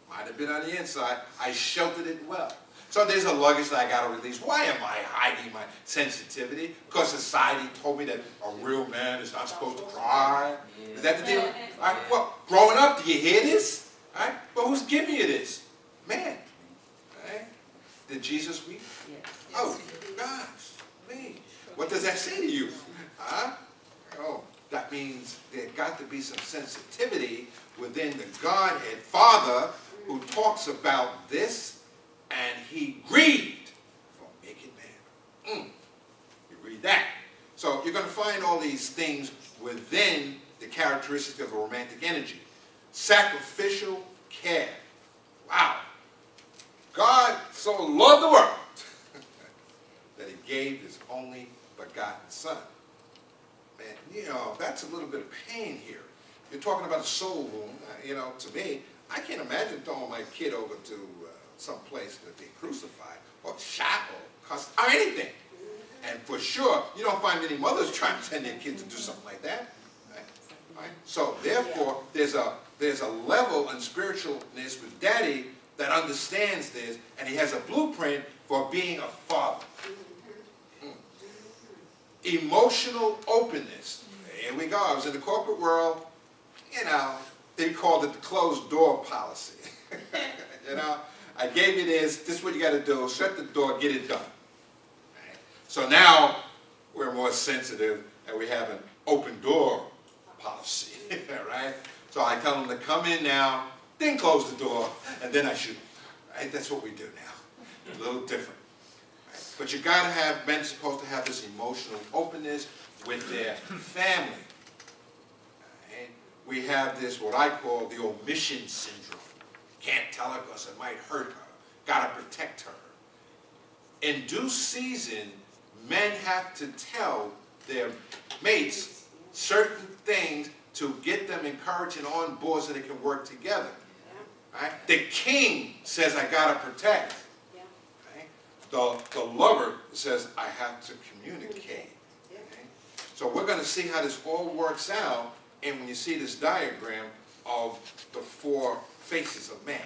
might have been on the inside, I sheltered it well. So there's a luggage that I got to release. Why am I hiding my sensitivity? Because society told me that a real man is not supposed to cry. Is that the deal? Right? Well, growing up, do you hear this? Right? But who's giving you this? Man. Right? Did Jesus weep? Oh, gosh, me. What does that say to you? Huh? Oh, that means there got to be some sensitivity within the Godhead Father who talks about this, and he grieved for making man. You read that. So you're going to find all these things within the characteristics of a romantic energy. Sacrificial care. Wow. God so loved the world that he gave his only begotten Son. Man, you know, that's a little bit of pain here. You're talking about a soul wound. You know, to me, I can't imagine throwing my kid over to some place to be crucified or shot or cussed or anything. And for sure, you don't find many mothers trying to send their kids to do something like that. Right? So therefore, there's a level in spiritualness with Daddy that understands this, and he has a blueprint for being a father. Emotional openness. Here we go. I was in the corporate world. You know, they called it the closed door policy. You know, I gave you this is what you got to do. Shut the door, get it done. Right? So now we're more sensitive and we have an open door policy. Right? So I tell them to come in now, then close the door, and then I shoot. Right? That's what we do now. A little different. Right? But you got to have, men supposed to have this emotional openness with their family. Right? We have this, what I call the omission syndrome. Can't tell her because it might hurt her. Got to protect her. In due season, men have to tell their mates certain things to get them encouraged and on board so they can work together. Right? The king says, I got to protect. Right? The lover says, I have to communicate. Okay? So we're going to see how this all works out, and when you see this diagram of the four faces of man.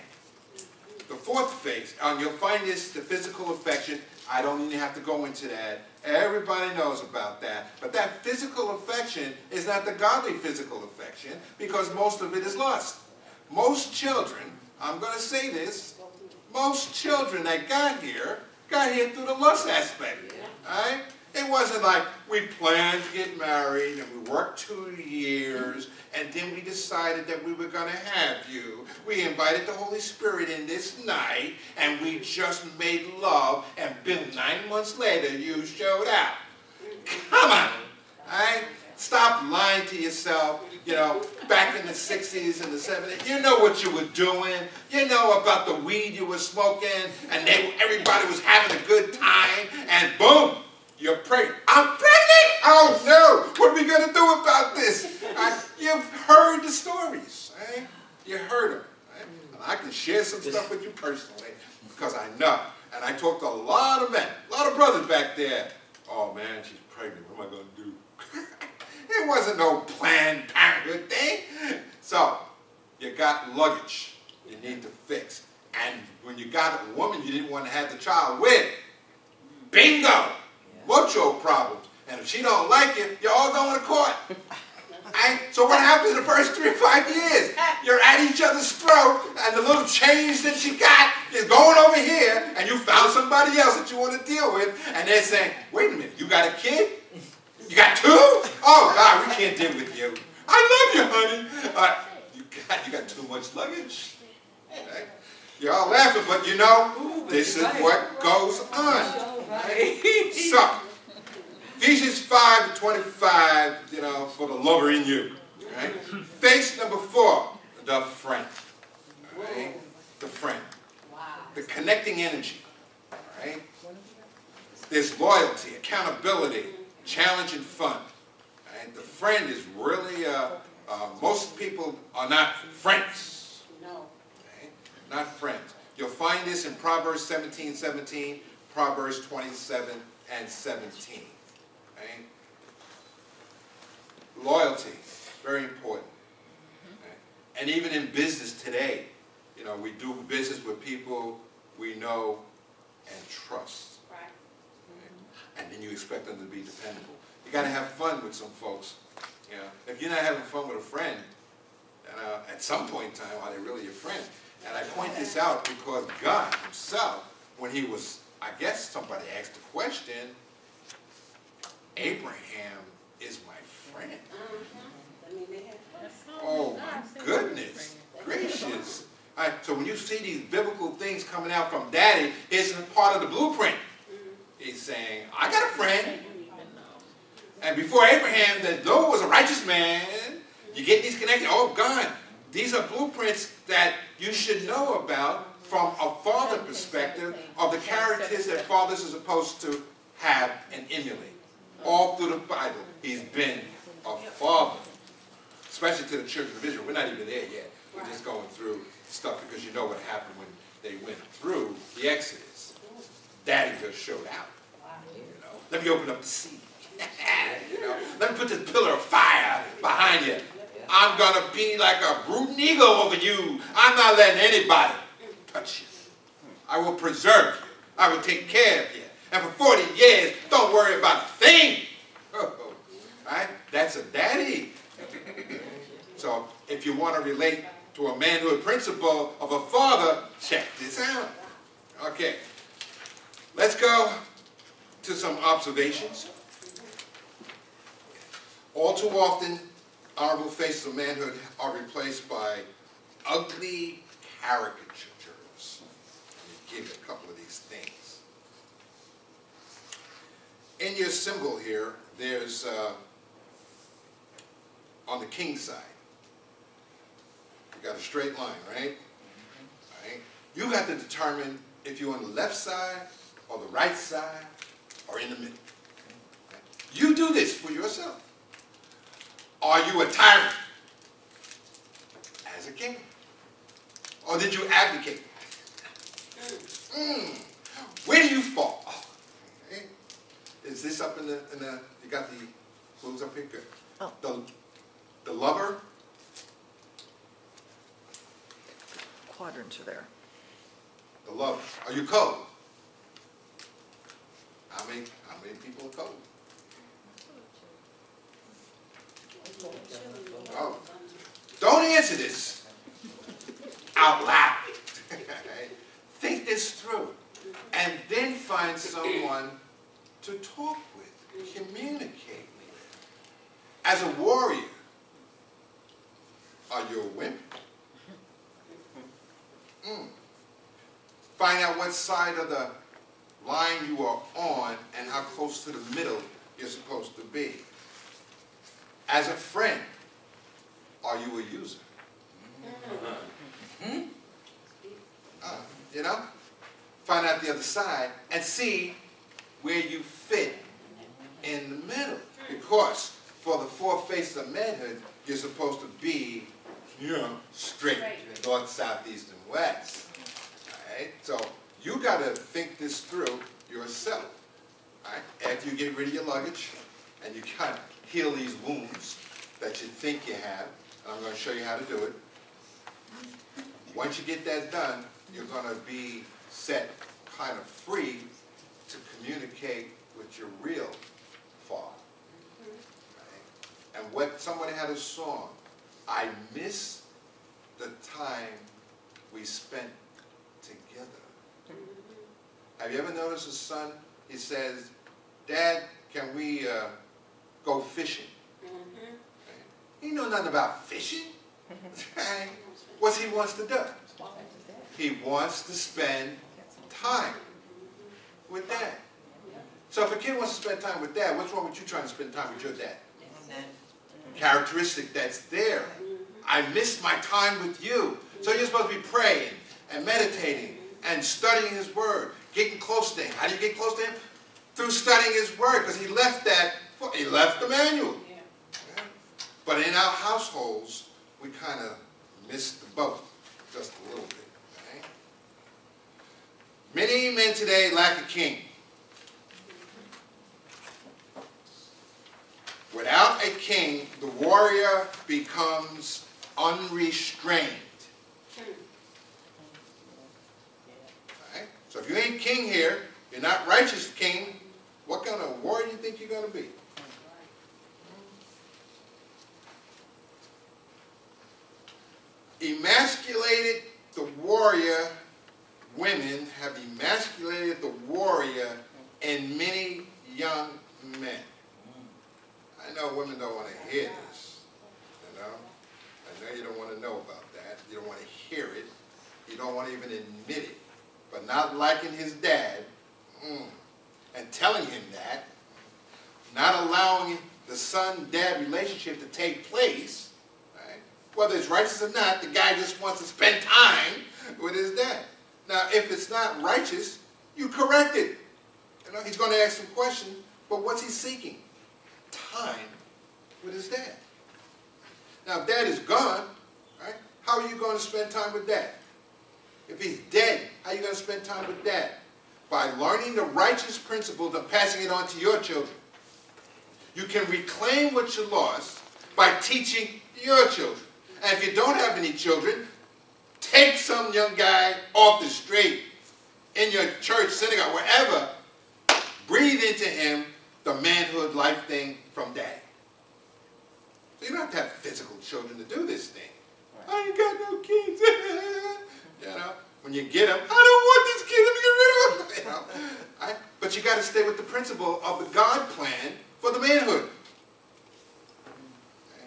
The fourth face, and you'll find this, the physical affection. I don't even have to go into that. Everybody knows about that. But that physical affection is not the godly physical affection, because most of it is lust. Most children, I'm going to say this, most children that got here through the lust aspect. Right? It wasn't like we planned to get married and we worked 2 years and then we decided that we were going to have you. We invited the Holy Spirit in this night and we just made love, and then 9 months later you showed out. Come on. Right? Stop lying to yourself. You know, back in the 60s and the 70s, you know what you were doing. You know about the weed you were smoking, and everybody was having a good time, and boom, you're pregnant. I'm pregnant? Oh no, what are we going to do about this? You've heard the stories, right? You heard them. Right? And I can share some stuff with you personally, because I know. And I talked to a lot of men, a lot of brothers back there. Oh man, she's pregnant. What am I going to do? It wasn't no Planned Parenthood thing. So, you got luggage you need to fix. And when you got a woman you didn't want to have the child with, bingo! Mucho problems. And if she don't like you, you're all going to court. Right? So what happens in the first 3 or 5 years? You're at each other's throat, and the little change that you got is going over here, and you found somebody else that you want to deal with, and they're saying, wait a minute, you got a kid? You got 2? Oh, God, we can't deal with you. I love you, honey. You got too much luggage. Right? You're all laughing, but you know, this is what goes on. Right? So, Ephesians 5:25, you know, for the lover in you. Right? Face number 4, the friend. Right? The friend. The connecting energy. Right? There's loyalty, accountability, challenge, and fun. Right? The friend is really, most people are not friends. No. Right? Not friends. You'll find this in Proverbs 17:17, Proverbs 27 and 17. Right? Loyalty, very important. Right? And even in business today, you know, we do business with people we know and trust. Right? And then you expect them to be dependable. You got to have fun with some folks. You know, if you're not having fun with a friend, at some point in time, are they really your friend? And I point this out because God himself, when he was, I guess somebody asked the question, Abraham is my friend. Oh my goodness gracious. All right, so when you see these biblical things coming out from Daddy, it's part of the blueprint. He's saying, I got a friend. And before Abraham, that Noah was a righteous man. You get these connections. Oh God, these are blueprints that you should know about from a father perspective of the characters that fathers are supposed to have and emulate. All through the Bible, he's been a father. Especially to the children of Israel. We're not even there yet. We're just going through stuff because you know what happened when they went through the Exodus. Daddy just showed out. You know, let me open up the sea. You know, let me put this pillar of fire behind you. I'm gonna be like a brooding eagle over you. I'm not letting anybody touch you. I will preserve you. I will take care of you. And for 40 years, don't worry about a thing. Right? That's a daddy. So if you want to relate to a manhood principle of a father, check this out. Okay. Let's go to some observations. All too often, honorable faces of manhood are replaced by ugly caricatures. Let me give you a couple of these things. In your symbol here, there's, on the king side, you got a straight line, right? Right? You have to determine if you're on the left side, or the right side, or in the middle. Okay? You do this for yourself. Are you a tyrant as a king? Or did you abdicate? Where do you fall? Okay. Is this up in the, you got the clues up here? Good. Oh. The lover? Quadrants are there. The lover. Are you cold? How many people are cold? Oh. Don't answer this out loud. Think this through. And then find someone to talk with, communicate with. As a warrior, are you a wimp? Find out what side of the line you are on and how close to the middle you're supposed to be. As a friend, are you a user? You know? Find out the other side and see where you fit in the middle. Because for the four faces of manhood, you're supposed to be, you know, straight, north, south, east, and west. All right? So you got to think this through yourself. All right? After you get rid of your luggage and you kind of heal these wounds that you think you have, and I'm going to show you how to do it. Once you get that done, you're going to be set kind of free to communicate with your real father. Right? And what somebody had a song, I miss the time we spent together. Have you ever noticed a son, he says, Dad, can we go fishing? He know nothing about fishing. What he wants to do? He wants to spend time with Dad. So if a kid wants to spend time with Dad, what's wrong with you trying to spend time with your dad? Characteristic that's there. I miss my time with you. So you're supposed to be praying and meditating and studying His Word, getting close to Him. How do you get close to Him? Through studying His Word, because He left that, He left the manual. Yeah. But in our households, we kind of missed the boat just a little bit. Okay? Many men today lack a king. Without a king, the warrior becomes unrestrained. Right? So if you ain't king here, you're not righteous king, what kind of warrior do you think you're going to be? Emasculated the warrior, women have emasculated the warrior in many young men. I know women don't want to hear this, you know. I know you don't want to know about that. You don't want to hear it. You don't want to even admit it. But not liking his dad and telling him that, not allowing the son-dad relationship to take place, right? Whether it's righteous or not, the guy just wants to spend time with his dad. Now, if it's not righteous, you correct it. You know, he's going to ask some questions, but what's he seeking? Time with his dad. Now, if dad is gone, right, how are you going to spend time with Dad? If he's dead, how are you going to spend time with Dad? By learning the righteous principles and passing it on to your children. You can reclaim what you lost by teaching your children. And if you don't have any children, take some young guy off the street, in your church, synagogue, wherever, breathe into him the manhood life thing from Dad. So you don't have to have physical children to do this thing. Right. I ain't got no kids. You know, when you get them, I don't want this kid, let me get rid of him. You know? But you got to stay with the principle of the God plan for the manhood. Okay.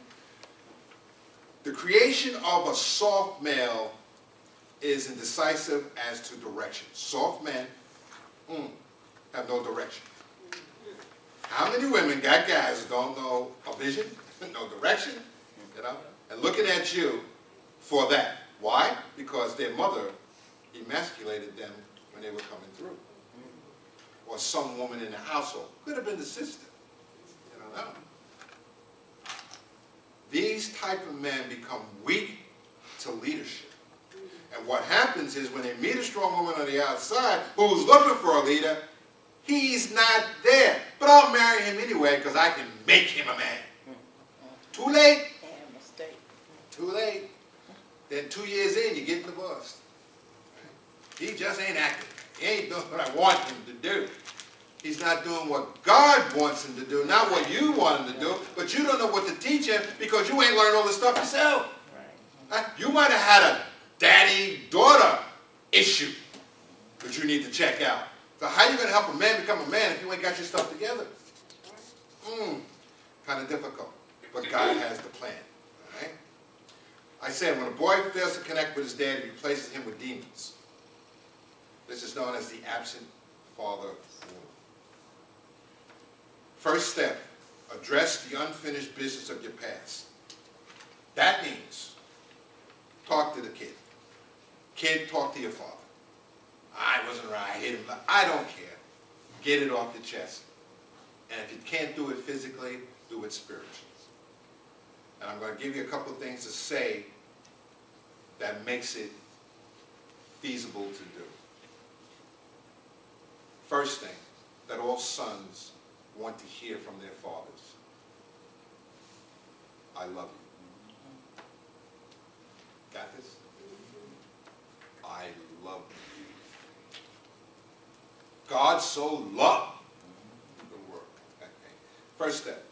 The creation of a soft male is indecisive as to direction. Soft men have no direction. How many women got guys who don't know a vision, no direction, you know, and looking at you for that? Why? Because their mother emasculated them when they were coming through. Or some woman in the household. Could have been the sister. You don't know. These type of men become weak to leadership. And what happens is when they meet a strong woman on the outside who's looking for a leader, he's not there. But I'll marry him anyway because I can make him a man. Too late. Too late. Then 2 years in, you get divorced. He just ain't acting. He ain't doing what I want him to do. He's not doing what God wants him to do, not what you want him to do, but you don't know what to teach him because you ain't learned all this stuff yourself. Right. You might have had a daddy-daughter issue that you need to check out. So how are you going to help a man become a man if you ain't got your stuff together? Kind of difficult, but God has the plan. All right? I said when a boy fails to connect with his dad, he replaces him with demons. This is known as the absent father wound. First step, address the unfinished business of your past. That means talk to the kid. Kid, talk to your father. I wasn't right, I hit him. I don't care. Get it off your chest. And if you can't do it physically, do it spiritually. And I'm going to give you a couple of things to say that makes it feasible to do. First thing, that all sons want to hear from their fathers. I love you. Got this? I love you. God so loved the world. Okay. First step.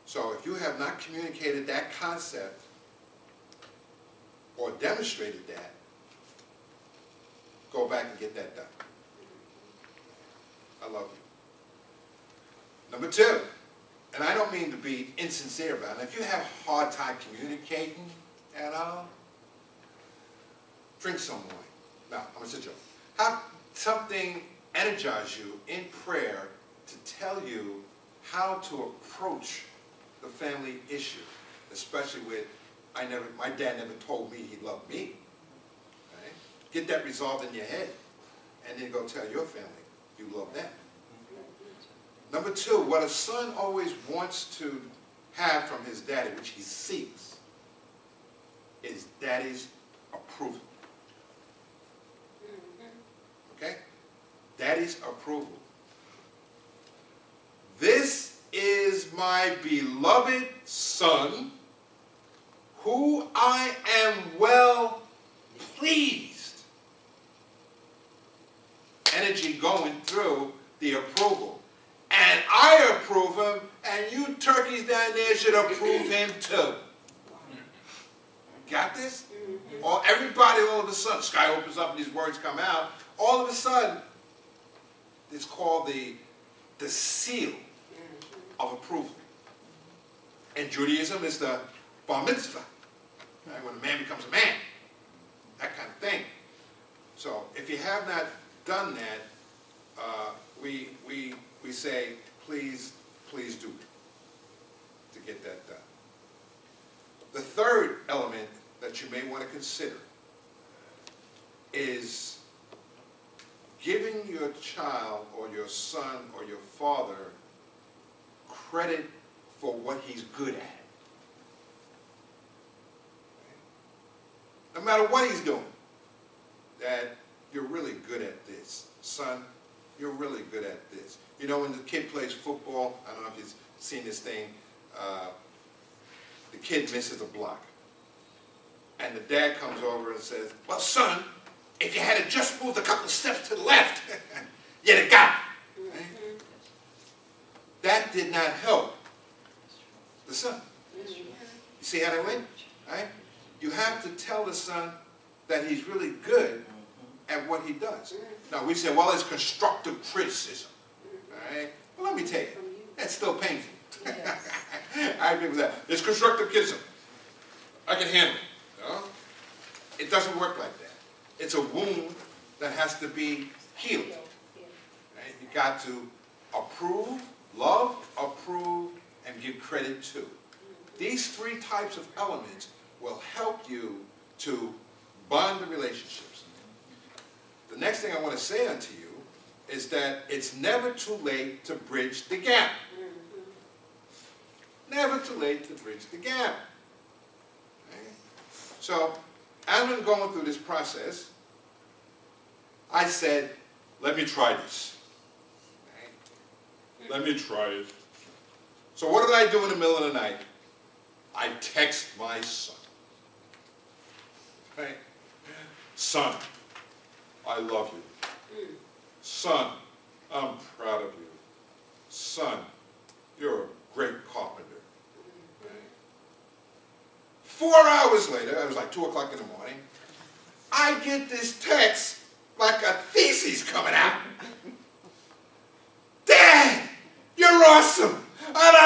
So if you have not communicated that concept or demonstrated that, go back and get that done. I love you. Number two, and I don't mean to be insincere about it. If you have a hard time communicating at all, drink some wine. No, I'm going to sit you. Have something energize you in prayer to tell you how to approach the family issue, especially with, my dad never told me he loved me. Right? Get that resolved in your head, and then go tell your family you love them. Number two, what a son always wants to have from his daddy, which he seeks, is daddy's approval. Okay? Daddy's approval. This is my beloved son, who I am well pleased. Energy going through the approval. And I approve him, and you turkeys down there should approve him too. Got this? Or everybody all of a sudden, sky opens up and these words come out, all of a sudden, it's called the seal of approval. In Judaism, it's the bar mitzvah, right? When a man becomes a man, that kind of thing. So if you have not done that, we say, please do it to get that done. The third element that you may want to consider is giving your child or your son or your father credit for what he's good at. no matter what he's doing, that you're really good at this. Son, you're really good at this. You know, when the kid plays football, I don't know if you've seen this thing, the kid misses a block. And the dad comes over and says, well, son, if you had just moved a couple steps to the left, you'd have got it. Right? That did not help the son. You see how that went? Right? You have to tell the son that he's really good at what he does. Now, we say, well, it's constructive criticism. Right? Well, let me tell you, that's still painful. Yes. I agree with that. It's constructive criticism. I can handle it. You know? It doesn't work like that. It's a wound that has to be healed. Right? You got to approve, love, approve, and give credit to. These three types of elements will help you to bond the relationships. The next thing I want to say unto you is that it's never too late to bridge the gap. Never too late to bridge the gap. Okay? So, as I'm going through this process, I said, let me try this. Okay? Let me try it. So what did I do in the middle of the night? I text my son. Right? Son, I love you. Son, I'm proud of you. Son, you're a great carpenter. Right? 4 hours later, it was like 2 o'clock in the morning, I get this text like a thesis coming out. Dad, you're awesome. And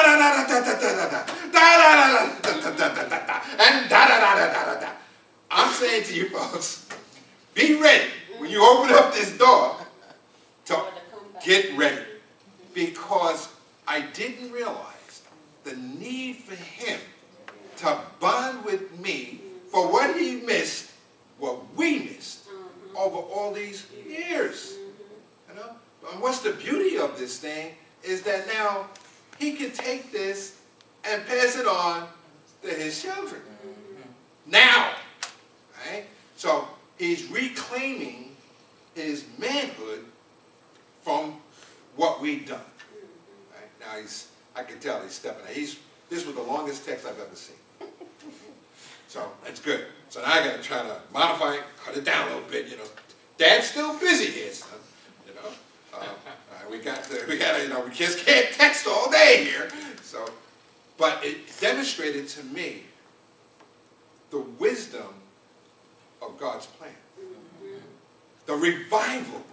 I'm saying to you folks, be ready when you open up this door to get ready, because I didn't realize the need for him to bond with me for what he missed, what we missed over all these years. You know? And what's the beauty of this thing is that now he can take this and pass it on to his children. Now, right? So he's reclaiming his manhood from what we've done. Right? Now I can tell he's stepping out. This was the longest text I've ever seen. So that's good. So now I got to try to modify it, cut it down a little bit. You know, Dad's still busy here, son. You know, we just can't text all day here. So, but it demonstrated to me the wisdom of God's plan. The revival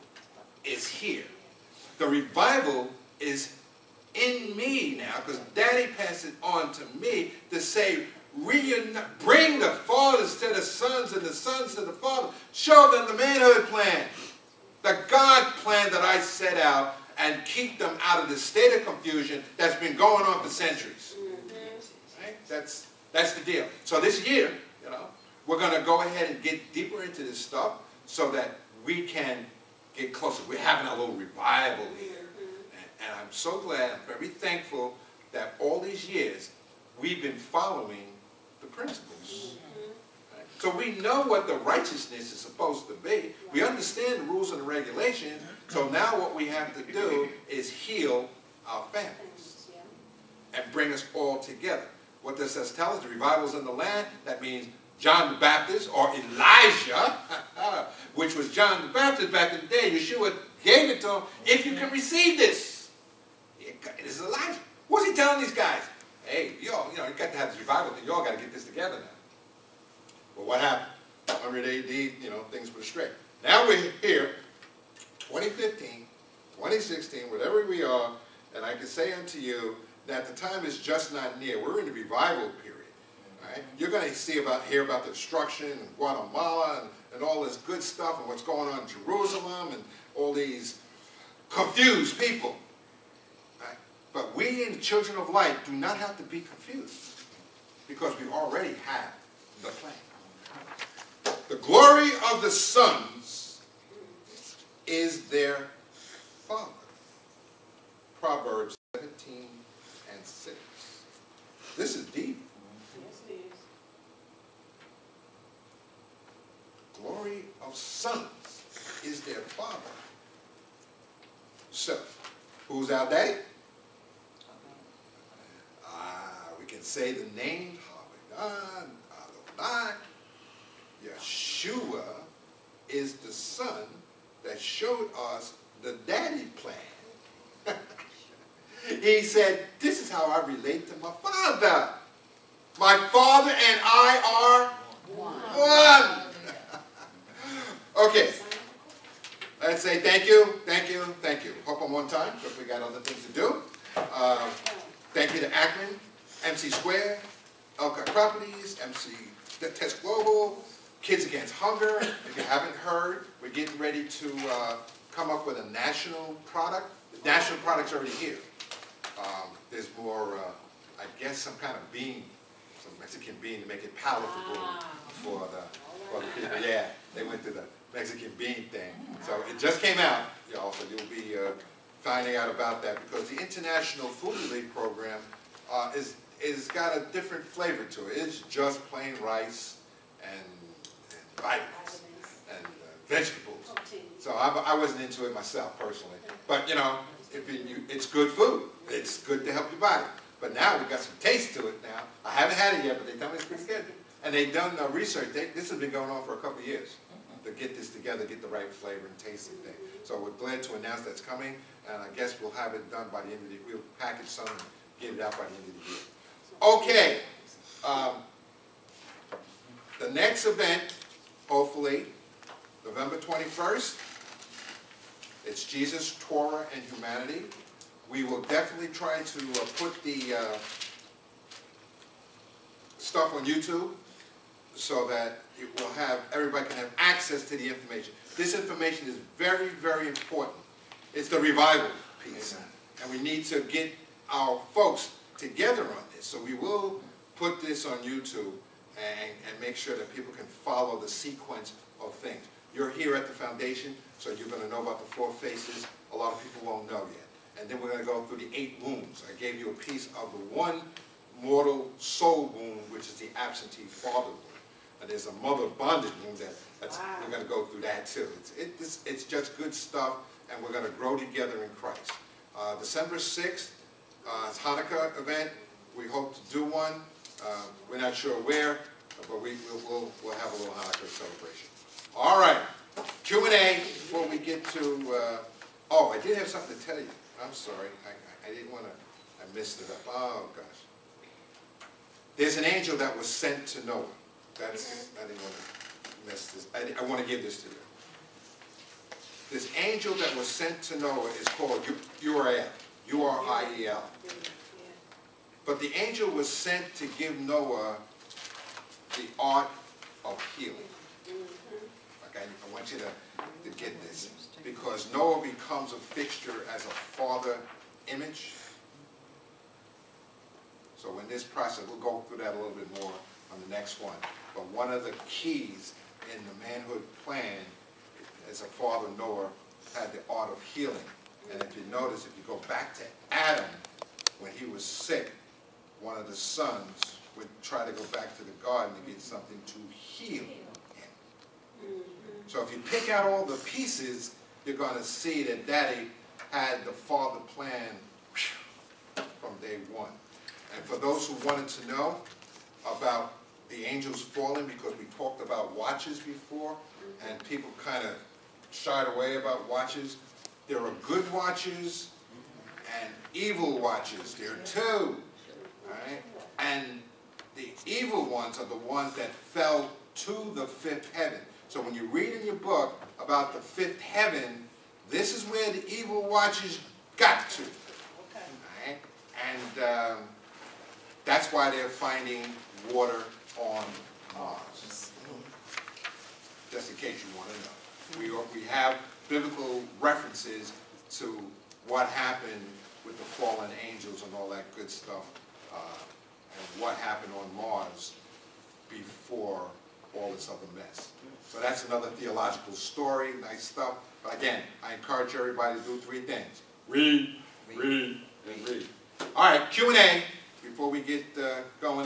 is here. The revival is in me now, because Daddy passed it on to me to say, bring the fathers to the sons and the sons to the fathers. Show them the manhood plan, the God plan that I set out, and keep them out of the state of confusion that's been going on for centuries. Right? That's the deal. So this year, you know, we're going to go ahead and get deeper into this stuff so that we can get closer. We're having a little revival here. And I'm so glad, I'm very thankful that all these years we've been following the principles. Right? So we know what the righteousness is supposed to be. We understand the rules and the regulations. So now what we have to do is heal our families and bring us all together. What does this tell us? The revival's in the land. That means John the Baptist, or Elijah, which was John the Baptist back in the day. Yeshua gave it to him. If you can receive this. This is Elijah. What's he telling these guys? Hey, you got to have this revival thing. You all got to get this together now. Well, what happened? 100 AD, things were straight. Now we're here, 2015, 2016, whatever we are, and I can say unto you that the time is just not near. We're in the revival period. Right? You're going to hear about the destruction in Guatemala and all this good stuff and what's going on in Jerusalem and all these confused people. Right? But we in the children of light do not have to be confused because we already have the plan. The glory of the sons is their father. Proverbs 17 and 6. This is deep. Yes, it is. sons is their father. So, who's our daddy? We can say the name Habadan, Adonai. Yeshua is the son that showed us the daddy plan. He said, this is how I relate to my father. My father and I are one. Okay. Let's say thank you, thank you, thank you. Hope I'm on time because we got other things to do. Thank you to Akron, MC Square, Elcock Properties, MC Test Global, Kids Against Hunger. If you haven't heard, we're getting ready to come up with a national product. The national product's already here. There's more, I guess, some kind of bean, some Mexican bean to make it palatable for the people. Yeah, they went to the Mexican bean thing. So it just came out, y'all, so you'll be finding out about that because the International Food Relief Program is got a different flavor to it. It's just plain rice and vitamins and vegetables. So I wasn't into it myself personally. But, you know, it's good food. It's good to help your body. But now we've got some taste to it now. I haven't had it yet, but they tell me it's pretty good. And they've done research. This has been going on for a couple of years to get this together, get the right flavor and taste and thing. So we're glad to announce that's coming, and I guess we'll have it done by the end of the year. We'll package some and get it out by the end of the year. Okay. The next event, hopefully, November 21st, it's Jesus, Torah, and Humanity. We will definitely try to put the stuff on YouTube so that it will have, everybody can have access to the information. This information is very, very important. It's the revival piece. And we need to get our folks together on this. So we will put this on YouTube and make sure that people can follow the sequence of things. You're here at the foundation, so you're going to know about the 4 faces. A lot of people won't know yet. And then we're going to go through the 8 wounds. I gave you a piece of the one mortal soul wound, which is the absentee father wound. And there's a mother bonded wound we're going to go through that too. It's just good stuff, and we're going to grow together in Christ. December 6th, it's Hanukkah event. We hope to do one. We're not sure where, but we'll have a little Hanukkah celebration. All right, Q&A before we get to, oh, I did have something to tell you. I'm sorry, I didn't want to, I messed it up. Oh, gosh. There's an angel that was sent to Noah. I didn't want to mess this, I want to give this to you. This angel that was sent to Noah is called Uriel, U-R-I-E-L. But the angel was sent to give Noah the art of healing. Okay, I want you to get this. Because Noah becomes a fixture as a father image. So in this process, we'll go through that a little bit more on the next one. But one of the keys in the manhood plan, as a father, Noah had the art of healing. And if you notice, if you go back to Adam, when he was sick, one of the sons would try to go back to the garden to get something to heal him. So if you pick out all the pieces, you're going to see that Daddy had the father plan from day one. And for those who wanted to know about the angels falling, because we talked about watches before, and people kind of shied away about watches, there are good watches and evil watches. There are 2. All right? And the evil ones are the ones that fell to the 5th heaven. So when you read in your book about the 5th heaven, this is where the evil watches got to. Okay. Right? And that's why they're finding water on Mars. Just in case you want to know. We have biblical references to what happened with the fallen angels and all that good stuff, and what happened on Mars before all this other mess. So that's another theological story, nice stuff. But again, I encourage everybody to do 3 things. Read, read, and read. All right, Q&A before we get going on.